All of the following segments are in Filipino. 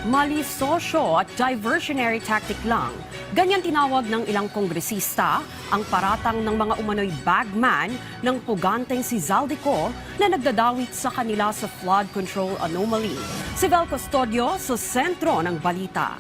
Malisosyo at diversionary tactic lang. Ganyan tinawag ng ilang kongresista ang paratang ng mga umano'y bagman ng puganteng si Zaldico na nagdadawit sa kanila sa flood control anomaly. Si Vel Custodio sa sentro ng balita.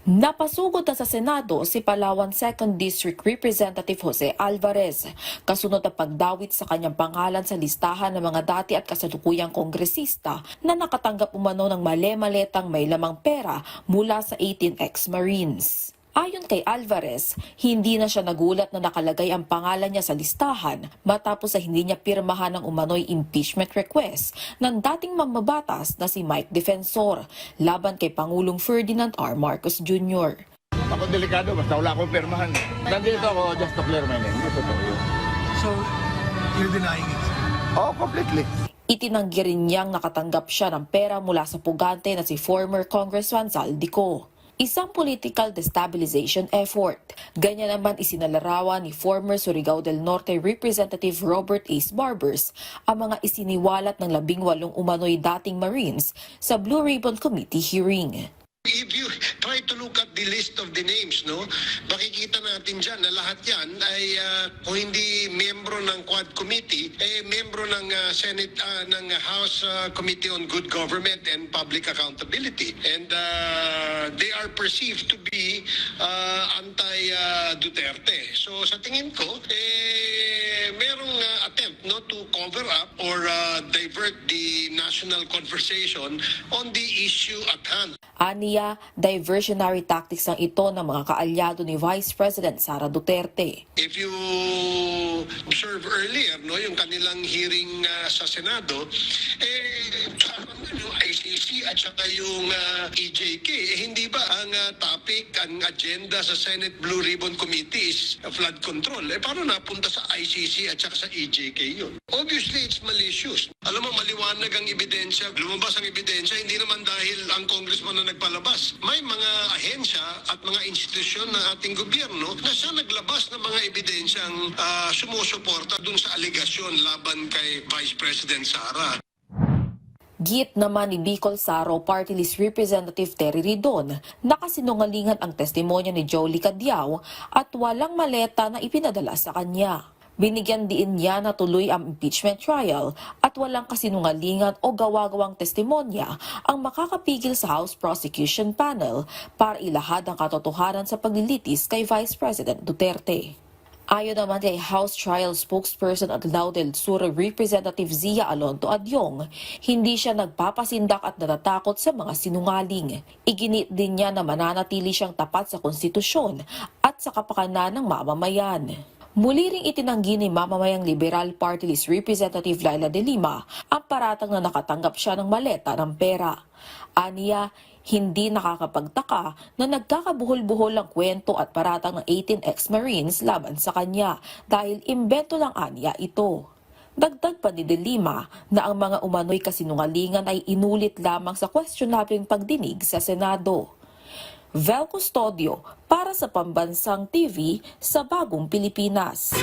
Napasugod na sa Senado si Palawan 2nd District Representative Jose Alvarez, kasunod ang pagdawit sa kanyang pangalan sa listahan ng mga dati at kasalukuyang kongresista na nakatanggap umano ng male-maletang may lamang pera mula sa 18 ex-Marines. Ayon kay Alvarez, hindi na siya nagulat na nakalagay ang pangalan niya sa listahan matapos sa hindi niya pirmahan ng umano'y impeachment request ng dating mamabatas na si Mike Defensor laban kay Pangulong Ferdinand R. Marcos Jr. Ako delikado, basta wala akong pirmahan. Nandito ako just to clear my name. Ito to. So, you're denying it? Oh, completely. Itinanggi rin niyang nakatanggap siya ng pera mula sa pugante na si former Congressman Zaldico. Isang political destabilization effort. Ganyan naman isinalarawan ni former Surigao del Norte Representative Robert Ace Barbers ang mga isiniwalat ng 18 umano'y dating Marines sa Blue Ribbon Committee hearing. If you try to look at the list of the names, no, makikita natin dyan na lahat yan ay kung hindi membro ng Quad Committee, membro ng Senate, ng House Committee on Good Government and Public Accountability. And they are perceived to be anti-Duterte. So sa tingin ko, merong attempt no, to cover up or divert the national conversation on the issue at hand. Aniya, diversionary tactics ang ito ng mga kaalyado ni Vice President Sara Duterte. If you observe earlier, no, yung kanilang hearing sa Senado, yung ICC at saka yung EJK, hindi ba ang topic, ang agenda sa Senate Blue Ribbon Committee is flood control? Paano napunta sa ICC at saka sa EJK yun? Obviously, it's malicious. Alam mo, maliwanag ang ebidensya, lumabas ang ebidensya, hindi naman dahil ang congressman na nagpalabas. May mga ahensya at mga institusyon ng ating gobyerno na siya naglabas ng mga ebidensyang sumusuporta dun sa aligasyon laban kay Vice President Sara. Git naman ni Bicol Saro Party List Representative Terry Ridon, nakasinungalingan ang testimonya ni Jolie Cadiao at walang maleta na ipinadala sa kanya. Binigyan diin niya na tuloy ang impeachment trial at walang kasinungalingan o gawa-gawang testimonya ang makakapigil sa House Prosecution Panel para ilahad ang katotohanan sa paglilitis kay Vice President Duterte. Ayon naman kay House Trial Spokesperson at Lao del Sur Representative Zia Alonto Adyong, hindi siya nagpapasindak at natatakot sa mga sinungaling. Iginit din niya na mananatili siyang tapat sa konstitusyon at sa kapakanan ng mamamayan. Muli ring itinanggi ni mamamayang Liberal Party List Representative Laila de Lima ang paratang na nakatanggap siya ng maleta ng pera. Aniya, hindi nakakapagtaka na nagkakabuhol-buhol ang kwento at paratang ng 18 ex-Marines laban sa kanya dahil imbento lang aniya ito. Dagdag pa ni de Lima na ang mga umano'y kasinungalingan ay inulit lamang sa questionabling pagdinig sa Senado. Vel Custodio para sa Pambansang TV sa Bagong Pilipinas.